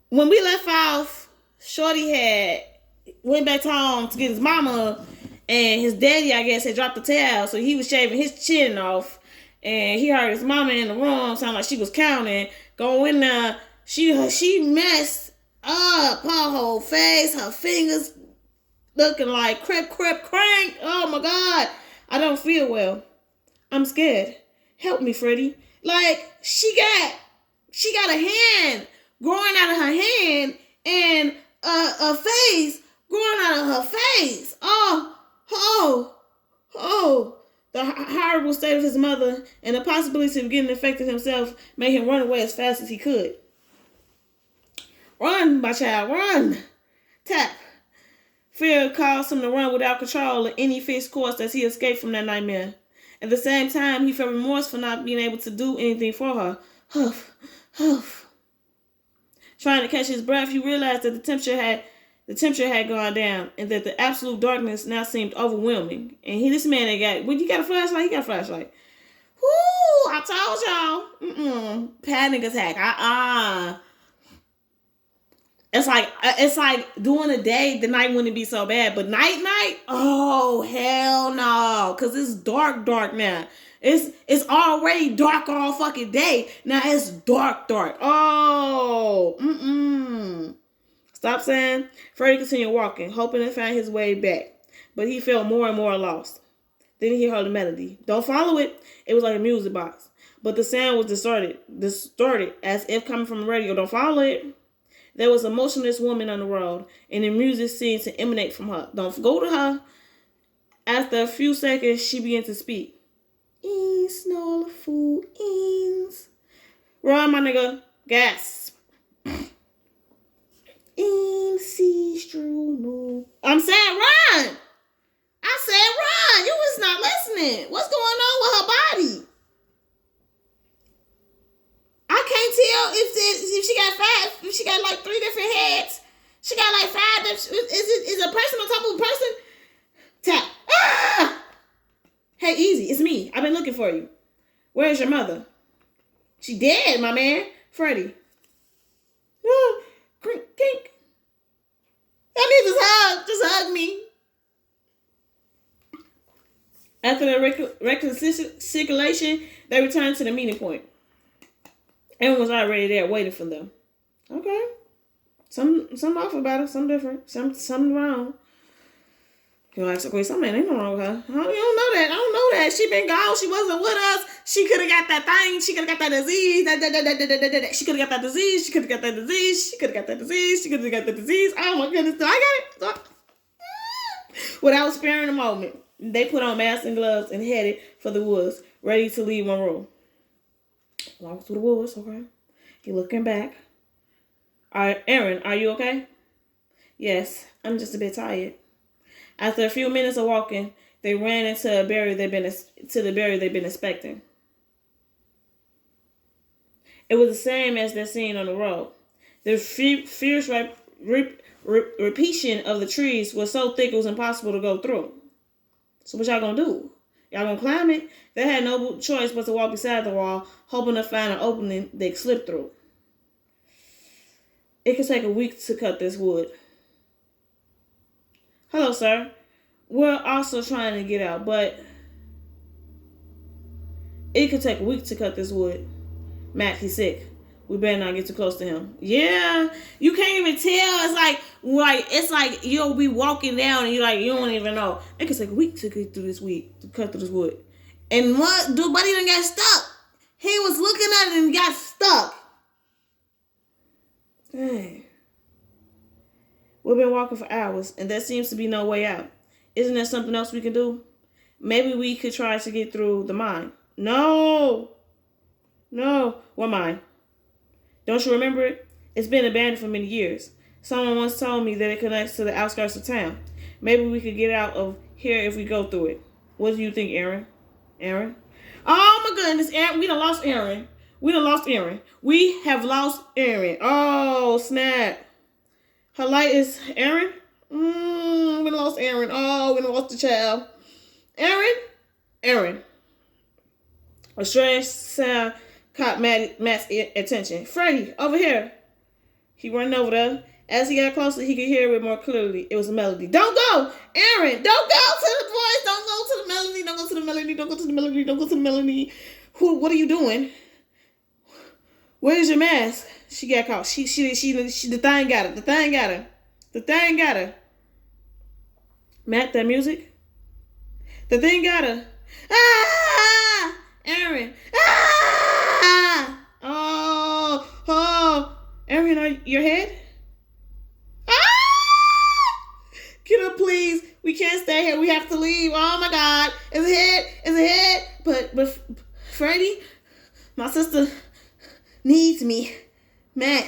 When we left off, Shorty had went back home to get his mama, and his daddy, I guess, had dropped the towel, so he was shaving his chin off, and he heard his mama in the room sound like she was counting. Go in there, she messed up her whole face, her fingers looking like crep crank. Oh my god, I don't feel well. I'm scared. Help me, Freddy. Like she got a hand growing out of her hand and a face growing out of her face. Oh. The horrible state of his mother and the possibility of getting infected himself made him run away as fast as he could. Run, my child, run. Tap. Fear caused him to run without control of any fixed course as he escaped from that nightmare. At the same time, he felt remorse for not being able to do anything for her. Huff, huff. Trying to catch his breath, he realized that the temperature had gone down and that the absolute darkness now seemed overwhelming. And this man you got a flashlight? He got a flashlight. Whoo! I told y'all. Panic attack. It's like during the day, the night wouldn't be so bad, but night, oh hell no, cause it's dark now. It's already dark all fucking day. Now it's dark. Oh, Stop saying. Freddy continued walking, hoping to find his way back, but he felt more and more lost. Then he heard a melody. Don't follow it. It was like a music box, but the sound was distorted, as if coming from the radio. Don't follow it. There was a motionless woman on the road, and the music seemed to emanate from her. Don't go to her. After a few seconds, she began to speak. Eens, no fool, eens. Run, my nigga. Gasp. Eens, see, no. I'm saying run. I said run. You was not listening. What's going on with her body? I can't tell if she got five, if she got like 3 different heads. She got like 5. Is a person on top of a person? Tap. Ah! Hey, easy. It's me. I've been looking for you. Where's your mother? She dead, my man. Freddy. Oh, kink. That means just hug me. After the reconciliation, they returned to the meeting point. Everyone was already there waiting for them. Okay. Some off about it, some different, something wrong. You're like, okay, something ain't wrong with her. You don't know that. I don't know that. She been gone. She wasn't with us. She could have got that thing. She could have got that disease. She could have got that disease. She could have got that disease. She could have got that disease. She could have got that disease. Oh my goodness. I got it. Without sparing a moment, they put on masks and gloves and headed for the woods, ready to leave Monroe. Walk through the woods, okay? He looking back. Aaron, are you okay? Yes, I'm just a bit tired. After a few minutes of walking, they ran into the barrier they'd been inspecting. It was the same as they'd seen on the road. The fierce repetition of the trees was so thick it was impossible to go through. So what y'all gonna do? Y'all gonna climb it? They had no choice but to walk beside the wall, hoping to find an opening they could slip through. It could take a week to cut this wood. Hello, sir. We're also trying to get out, but it could take a week to cut this wood. Matt, he's sick. We better not get too close to him. Yeah, you can't even tell. It's like you'll be walking down and you don't even know. It could take a week to get through this week, to cut through this wood. And what? Dude, buddy done got stuck. He was looking at it and got stuck. Dang. We've been walking for hours, and there seems to be no way out. Isn't there something else we can do? Maybe we could try to get through the mine. No. What mine? Don't you remember it? It's been abandoned for many years. Someone once told me that it connects to the outskirts of town. Maybe we could get out of here if we go through it. What do you think, Aaron? Aaron? Oh my goodness, Aaron. We done lost Aaron. We have lost Aaron. Oh, snap. Her light is Aaron? We lost Aaron. Oh, we lost the child. Aaron. A strange sound caught Matt's attention. Freddy, over here. He running over there. As he got closer, he could hear it more clearly. It was a melody. Don't go! Aaron, don't go to the voice. Don't go to the melody. Don't go to the melody. Don't go to the melody. Don't go to the melody. What are you doing? Where's your mask? She got caught. The thing got her. The thing got her. The thing got her. Matt, that music? The thing got her. Ah! Aaron. Ah! Oh. Aaron, your head? Get up, please. We can't stay here. We have to leave. Oh my God. It's a head. But Freddy, my sister needs me. Matt,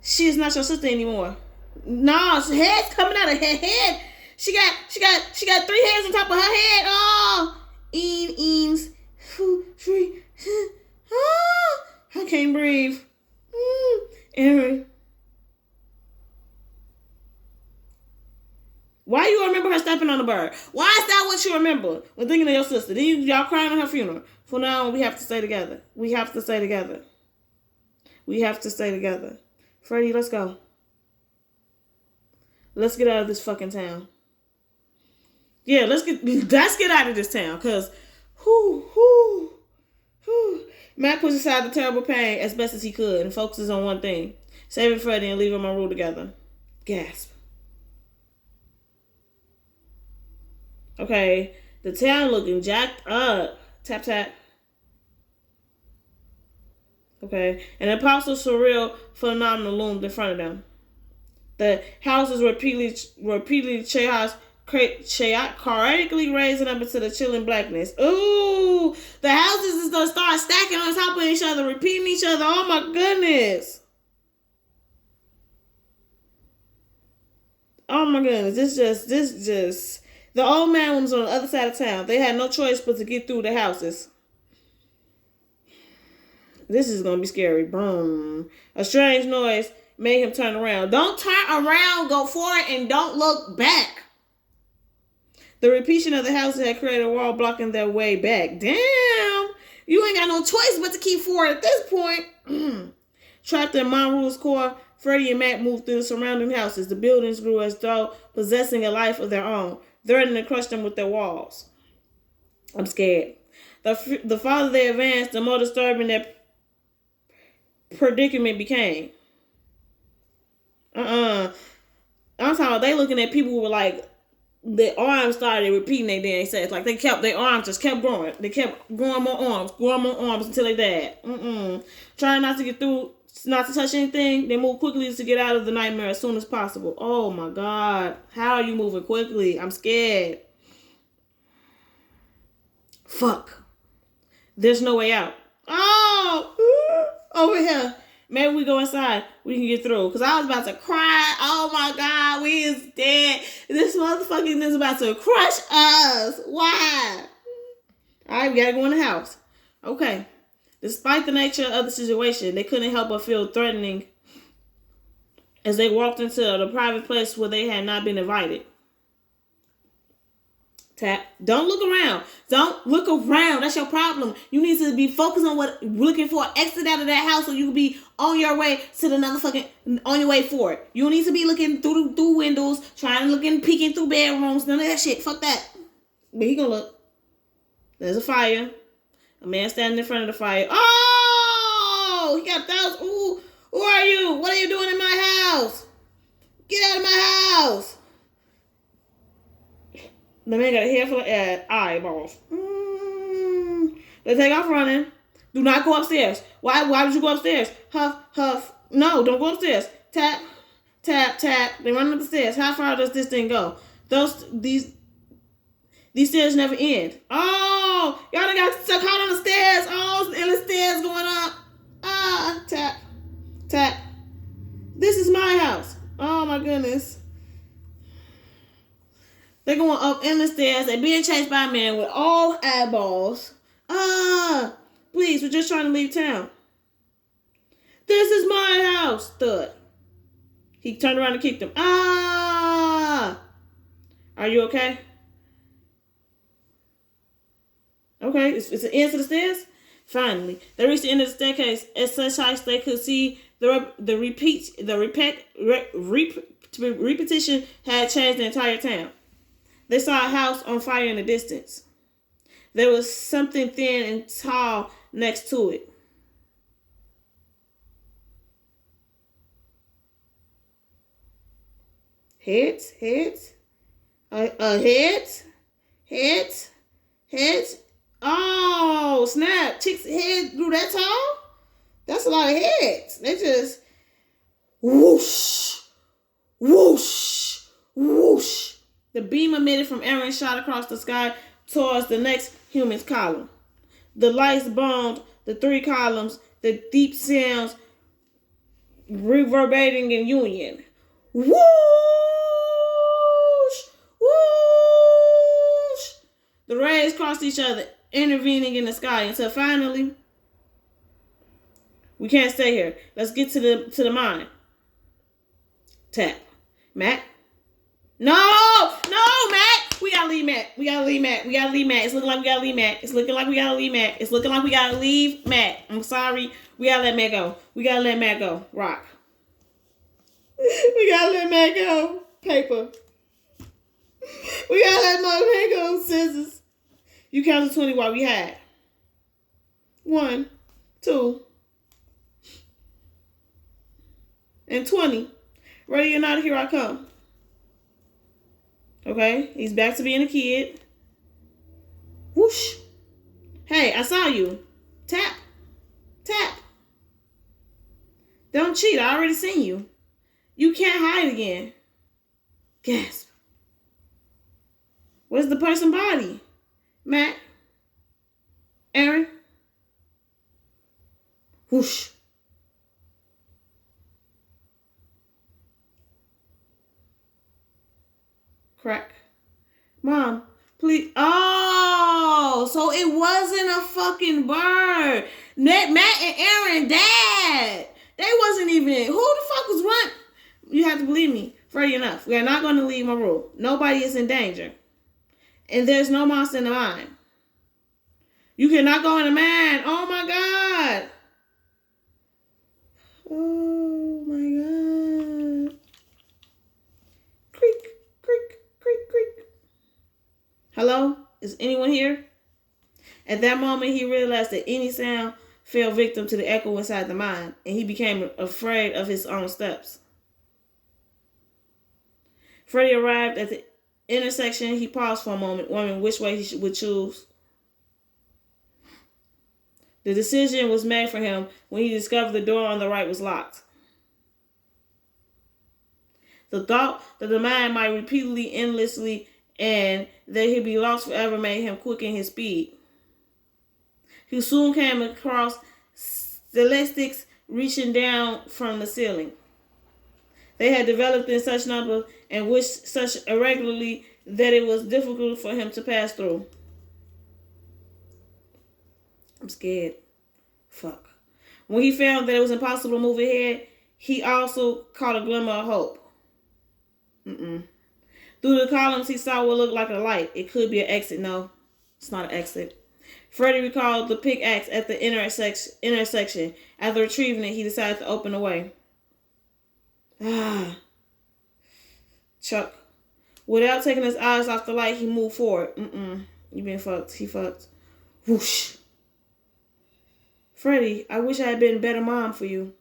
she is not your sister anymore. No, her head's coming out of her head. She got 3 heads on top of her head. Oh, Eames. 3. Oh, I can't breathe. Aaron. Why you remember her stepping on the bird? Why is that what you remember when thinking of your sister? Then y'all crying on her funeral. For now, we have to stay together. We have to stay together. We have to stay together. Freddy, let's go. Let's get out of this fucking town. Yeah, let's get out of this town. Cause, Matt pushes aside the terrible pain as best as he could and focuses on one thing: saving Freddy and leaving my rule together. Gasp. Okay, the town looking jacked up. Tap, tap. Okay, an impossible, surreal phenomenon loomed in front of them. The houses repeatedly chaotically raising up into the chilling blackness. Ooh, the houses is gonna start stacking on top of each other, repeating each other. Oh my goodness. Oh my goodness. This just. The old man was on the other side of town. They had no choice but to get through the houses. This is going to be scary. Boom. A strange noise made him turn around. Don't turn around, go forward, and don't look back. The repeating of the houses had created a wall blocking their way back. Damn. You ain't got no choice but to keep forward at this point. Trapped in Monroe's core, Freddy and Matt moved through the surrounding houses. The buildings grew as though possessing a life of their own, threatening to crush them with their walls. I'm scared. The farther they advanced, the more disturbing their predicament became. I'm talking about they looking at people who were like, their arms started repeating their damn sex. Like their arms just kept growing. They kept growing more arms until they died. Trying not to get through, not to touch anything. They moved quickly to get out of the nightmare as soon as possible. Oh my God. How are you moving quickly? I'm scared. Fuck. There's no way out. Oh, over here. Maybe we go inside. We can get through. Because I was about to cry. Oh my God. We is dead. This motherfucking is about to crush us. Why? All right. We got to go in the house. Okay. Despite the nature of the situation, they couldn't help but feel threatening as they walked into the private place where they had not been invited. Tap. Don't look around. Don't look around. That's your problem. You need to be focused on looking for an exit out of that house so you can be on your way to on your way forward. You don't need to be looking through windows, peeking through bedrooms, none of that shit. Fuck that. But he gonna look. There's a fire. A man standing in front of the fire. Oh! He got those. Ooh. Who are you? What are you doing in my house? Get out of my house. The man got a head full of eyeballs. They take off running. Do not go upstairs. Why would you go upstairs? Huff, huff. No, don't go upstairs. Tap, tap, tap. They run up the stairs. How far does this thing go? These stairs never end. Oh, y'all done got stuck out on the stairs. Oh, and the stairs going up. Tap, tap. This is my house. Oh my goodness. They're going up in the stairs. They're being chased by a man with all eyeballs. Please, we're just trying to leave town. This is my house, thud. He turned around and kicked him. Are you okay? Okay, it's the end of the stairs. Finally, they reached the end of the staircase. At such heights, they could see repetition had changed the entire town. They saw a house on fire in the distance. There was something thin and tall next to it. Heads. Oh, snap. Chick's head grew that tall? That's a lot of heads. They just whoosh, whoosh, whoosh. The beam emitted from Aaron shot across the sky towards the next human's column. The lights bombed the three columns, the deep sounds reverberating in union. Whoosh! Whoosh! The rays crossed each other, intervening in the sky until finally, we can't stay here. Let's get to the mine. Tap. Matt? No, Matt. We gotta leave Matt. It's looking like we gotta leave Matt. I'm sorry. We gotta let Matt go. Rock. We gotta let Matt go. Paper. We gotta let Matt go. Scissors. You count to 20 while we had. 1, 2, and 20. Ready or not, here I come. Okay, he's back to being a kid. Whoosh. Hey, I saw you. Tap. Don't cheat. I already seen you. You can't hide again. Gasp. Where's the person's body? Matt? Aaron? Whoosh. Crack. Mom, please. Oh, so it wasn't a fucking bird. Matt and Aaron dad. They wasn't even. Who the fuck was run? You have to believe me. Freddy enough. We are not going to leave my room. Nobody is in danger. And there's no monster in the mine. You cannot go in the mine. Oh my God. Oh my God. Creak. Hello? Is anyone here? At that moment, he realized that any sound fell victim to the echo inside the mine, and he became afraid of his own steps. Freddy arrived at the intersection. He paused for a moment, wondering which way he would choose. The decision was made for him when he discovered the door on the right was locked. The thought that the mine might repeatedly, endlessly, and that he'd be lost forever made him quicken his speed. He soon came across stalactites reaching down from the ceiling. They had developed in such numbers and wished such irregularly that it was difficult for him to pass through. I'm scared. Fuck. When he found that it was impossible to move ahead, he also caught a glimmer of hope. Through the columns, he saw what looked like a light. It could be an exit. No, it's not an exit. Freddy recalled the pickaxe at the intersection. After retrieving it, he decided to open the way. Chuck. Without taking his eyes off the light, he moved forward. You been fucked. He fucked. Whoosh. Freddy, I wish I had been a better mom for you.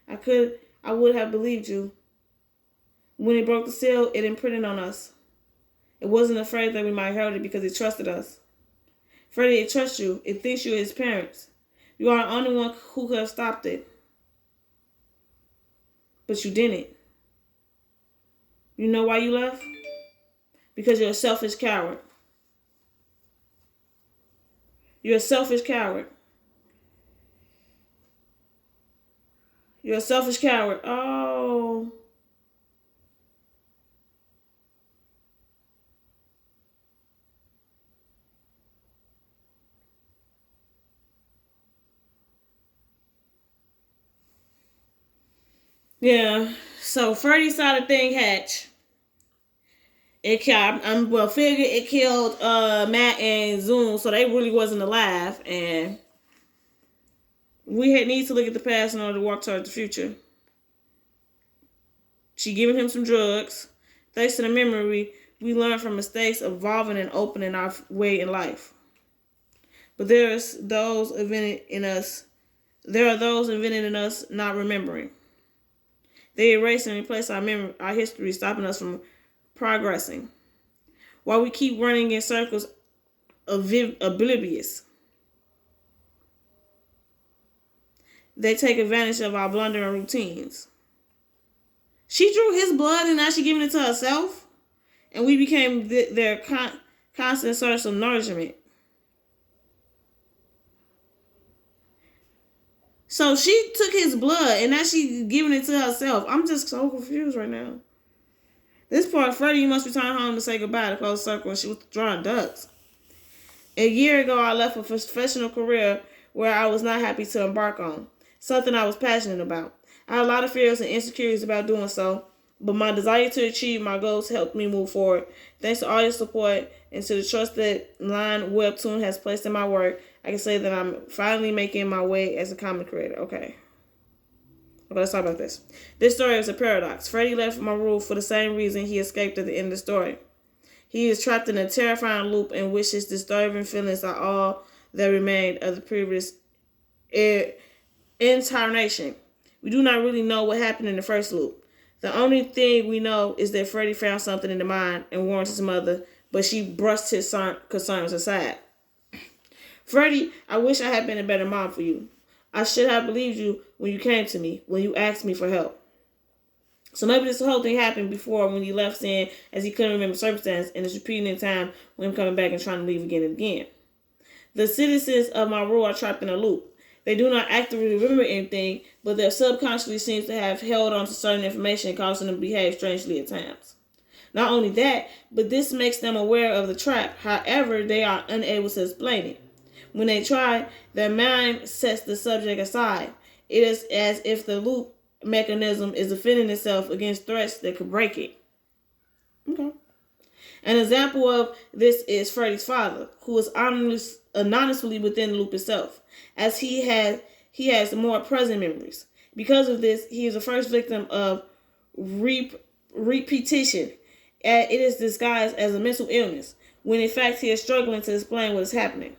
I would have believed you. When it broke the seal, it imprinted on us. It wasn't afraid that we might hurt it because it trusted us. Freddy, it trusts you. It thinks you're his parents. You are the only one who could have stopped it. But you didn't. You know why you left? Because you're a selfish coward. You're a selfish coward. You're a selfish coward. Oh. Yeah, so Freddy saw the thing hatch. It killed. Figure it killed Matt and Zoom, so they really wasn't alive. And We need to look at the past in order to walk toward the future. She giving him some drugs. Thanks to the memory, we learn from mistakes, evolving and opening our way in life. But there are those invented in us not remembering. They erase and replace our history, stopping us from progressing. While we keep running in circles, oblivious, they take advantage of our blundering routines. She drew his blood and now she's giving it to herself. And we became their constant source of nourishment. So she took his blood and now she's giving it to herself. I'm just so confused right now. This part, Freddy must return home to say goodbye to close circle, and she was drawing ducks. A year ago, I left a professional career where I was not happy to embark on, something I was passionate about. I had a lot of fears and insecurities about doing so, but my desire to achieve my goals helped me move forward. Thanks to all your support and to the trust that Line Webtoon has placed in my work, I can say that I'm finally making my way as a comic creator. Okay, let's talk about this. This story is a paradox. Freddy left Mornau for the same reason he escaped at the end of the story. He is trapped in a terrifying loop in which his disturbing feelings are all that remained of the previous incarnation. We do not really know what happened in the first loop. The only thing we know is that Freddy found something in the mind and warned his mother, but she brushed his concerns aside. Freddy, I wish I had been a better mom for you. I should have believed you when you came to me, when you asked me for help. So maybe this whole thing happened before when he left, saying as he couldn't remember circumstance, and it's repeating in time when him coming back and trying to leave again and again. The citizens of Mornau are trapped in a loop. They do not actively remember anything, but their subconsciously seems to have held on to certain information, causing them to behave strangely at times. Not only that, but this makes them aware of the trap. However, they are unable to explain it. When they try, their mind sets the subject aside. It is as if the loop mechanism is defending itself against threats that could break it. Okay. An example of this is Freddy's father, who is anonymously within the loop itself, as he has more present memories. Because of this, he is the first victim of repetition. It is disguised as a mental illness, when in fact he is struggling to explain what is happening.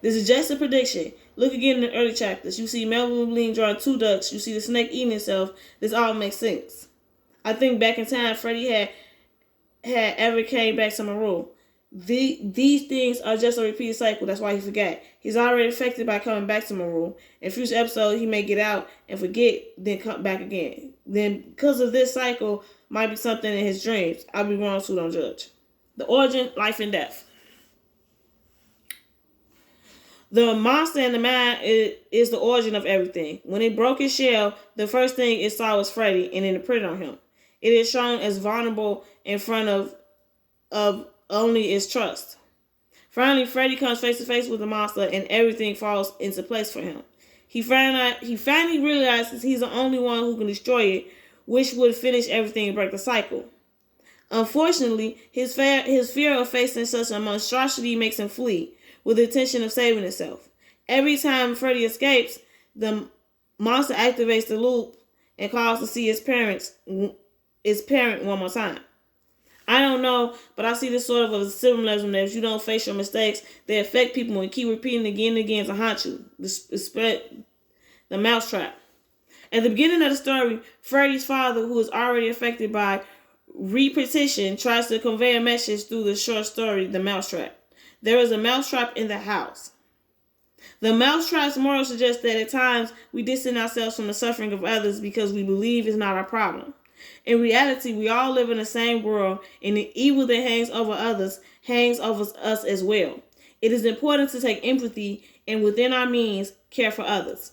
This is just a prediction. Look again in the early chapters. You see Melvin drawing two ducks. You see the snake eating itself. This all makes sense. I think back in time, Freddy had ever came back to Mornau. These things are just a repeated cycle. That's why he forgot. He's already affected by coming back to Mornau. In future episodes, he may get out and forget, then come back again. Then, because of this cycle, might be something in his dreams. I'll be wrong, so don't judge. The origin, life and death. The monster in the mind is the origin of everything. When it broke his shell, the first thing it saw was Freddy, and then it put it on him. It is shown as vulnerable in front of only its trust. Finally, Freddy comes face to face with the monster, and everything falls into place for him. He finally realizes he's the only one who can destroy it, which would finish everything and break the cycle. Unfortunately, his fear of facing such a monstrosity makes him flee, with the intention of saving itself. Every time Freddy escapes, the monster activates the loop and calls to see its parent one more time. I don't know, but I see this sort of a symbolism that if you don't face your mistakes, they affect people and keep repeating again and again to haunt you. The mousetrap. At the beginning of the story, Freddy's father, who is already affected by repetition, tries to convey a message through the short story, The Mousetrap. There is a mousetrap in the house. The mousetrap's moral suggests that at times we distance ourselves from the suffering of others because we believe it's not our problem. In reality, we all live in the same world, and the evil that hangs over others hangs over us as well. It is important to take empathy and, within our means, care for others.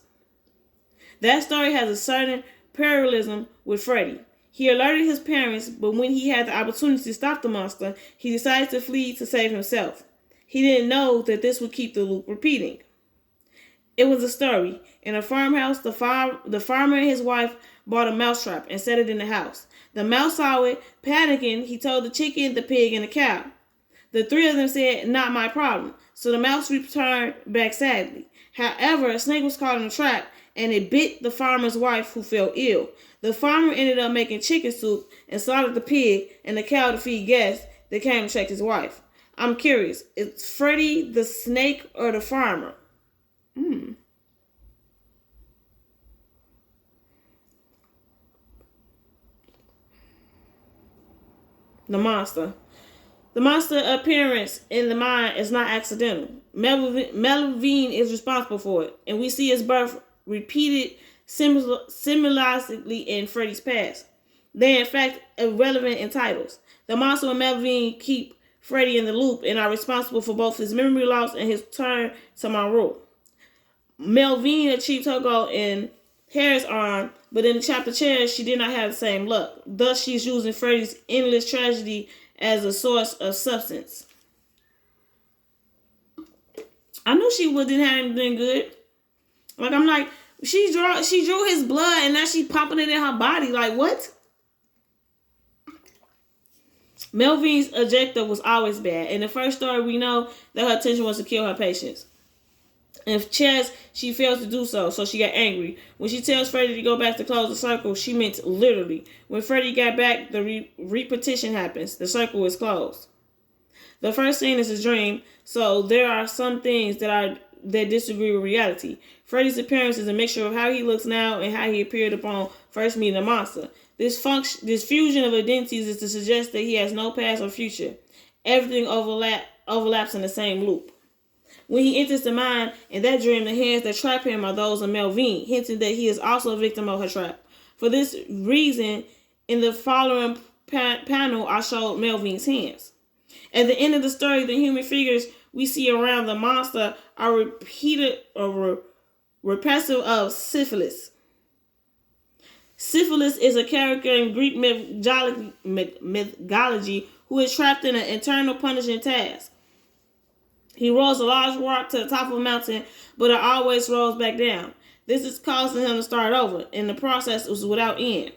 That story has a certain parallelism with Freddy. He alerted his parents, but when he had the opportunity to stop the monster, he decided to flee to save himself. He didn't know that this would keep the loop repeating. It was a story. In a farmhouse, the farmer and his wife bought a mousetrap and set it in the house. The mouse saw it. Panicking, he told the chicken, the pig, and the cow. The three of them said, "Not my problem." so the mouse returned back sadly. However, a snake was caught in a trap, and it bit the farmer's wife, who fell ill. The farmer ended up making chicken soup and slaughtered the pig and the cow to feed guests that came to check his wife. I'm curious, is Freddy the snake or the farmer? The monster. The monster appearance in the mind is not accidental. Melvin is responsible for it, and we see his birth repeated symbolically in Freddy's past. They are in fact irrelevant in titles. The monster and Melvin keep Freddy in the loop and are responsible for both his memory loss and his turn to mornau. Melvin achieved her goal in Harry's arm, but in the chapter Chairs, she did not have the same luck. Thus, she's using Freddy's endless tragedy as a source of substance. I knew she didn't have anything good. Like, I'm like, she drew his blood and now she pumping it in her body. Like, what? Melvin's objective was always bad. In the first story, we know that her intention was to kill her patients. In chess, she fails to do so she got angry. When she tells Freddy to go back to close the circle, she meant literally. When Freddy got back, the repetition happens. The circle is closed. The first scene is a dream, so there are some things that disagree with reality. Freddy's appearance is a mixture of how he looks now and how he appeared upon first meeting the monster. This fusion of identities is to suggest that he has no past or future. Everything overlaps in the same loop. When he enters the mind in that dream, the hands that trap him are those of Melvin, hinting that he is also a victim of her trap. For this reason, in the following panel, I showed Melvin's hands. At the end of the story, the human figures we see around the monster are repressive of syphilis. Syphilis is a character in Greek mythology who is trapped in an internal punishing task. He rolls a large rock to the top of a mountain, but it always rolls back down. This is causing him to start over, and the process was without end.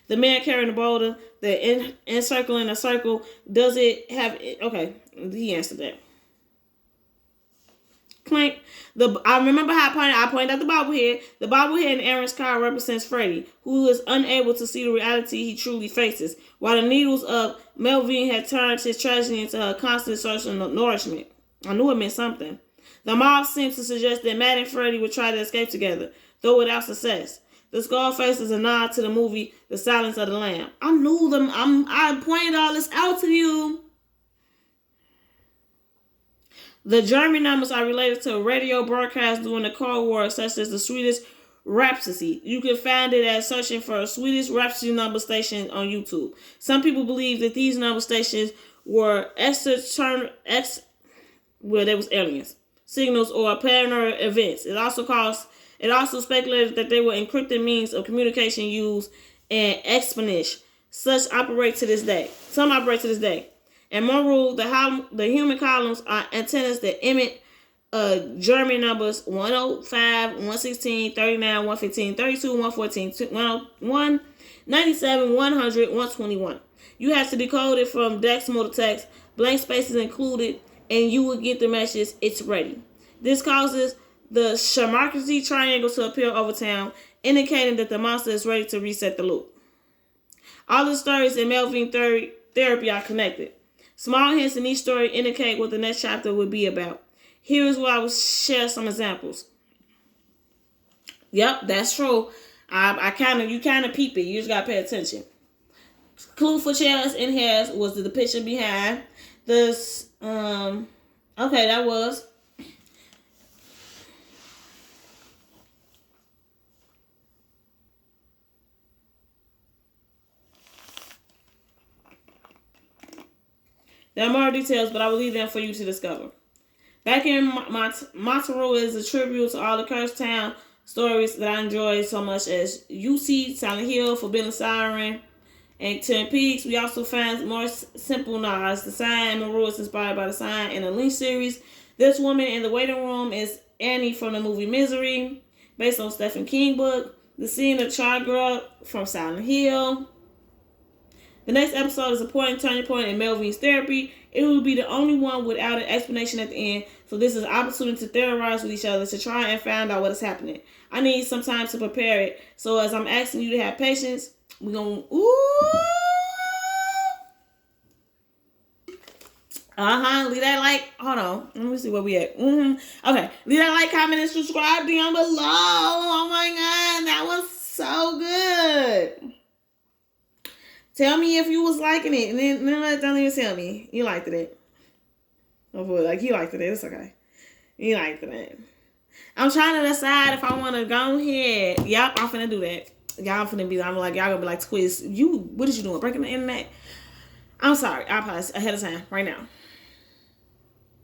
The man carrying the boulder, the encircling a circle, does it have... Okay, he answered that. Clank. I remember how I pointed out the bobblehead. The bobblehead in Aaron's car represents Freddy, who is unable to see the reality he truly faces, while the needles of Melvin had turned his tragedy into a constant source of nourishment. I knew it meant something. The mob seems to suggest that Matt and Freddy would try to escape together, though without success. The skull face is a nod to the movie The Silence of the Lamb. I knew them. I pointed all this out to you. The German numbers are related to radio broadcasts during the Cold War, such as the Swedish Rhapsody. You can find it as searching for a Swedish Rhapsody number station on YouTube. Some people believe that these number stations were there was aliens, signals, or paranormal events. It also speculated that they were encrypted means of communication used in espionage. Some operate to this day. And more rule, the human columns are antennas that emit German numbers 105, 116, 39, 115, 32, 114, 101, 97, 100, 121. You have to decode it from decimal to text, blank spaces included, and you will get the message, it's ready. This causes the Shamarkzy triangle to appear over town, indicating that the monster is ready to reset the loop. All the stories in Melvin therapy are connected. Small hints in each story indicate what the next chapter would be about. Here is where I will share some examples. Yep, that's true. You kind of peep it. You just gotta pay attention. Clue for chairs and hairs was the depiction behind this. Okay, that was. There are more details, but I will leave them for you to discover. Back in Monterey is a tribute to all the Cursed Town stories that I enjoy so much as UC, Silent Hill, Forbidden Siren, and Twin Peaks. We also find more simple nods. The Sign in Monroe is inspired by The Sign in the Lynch series. This woman in the waiting room is Annie from the movie Misery, based on Stephen King book. The scene of Child Girl from Silent Hill. The next episode is a important turning point in Melvin's therapy. It will be the only one without an explanation at the end, so this is an opportunity to theorize with each other to try and find out what is happening. I need some time to prepare it, so as I'm asking you to have patience, we're going to... Leave that like. Hold on. Let me see where we at. Okay. Leave that like, comment, and subscribe down below. Oh my God. That was so good. Tell me if you was liking it. And then don't even tell me. You liked it. Like, you liked it. It's okay. You liked it. I'm trying to decide if I want to go ahead. Yep, I'm finna do that. Y'all finna be, I'm like, y'all gonna be like, Twiz, what is you doing? Breaking the internet? I'm sorry. I apologize ahead of time right now.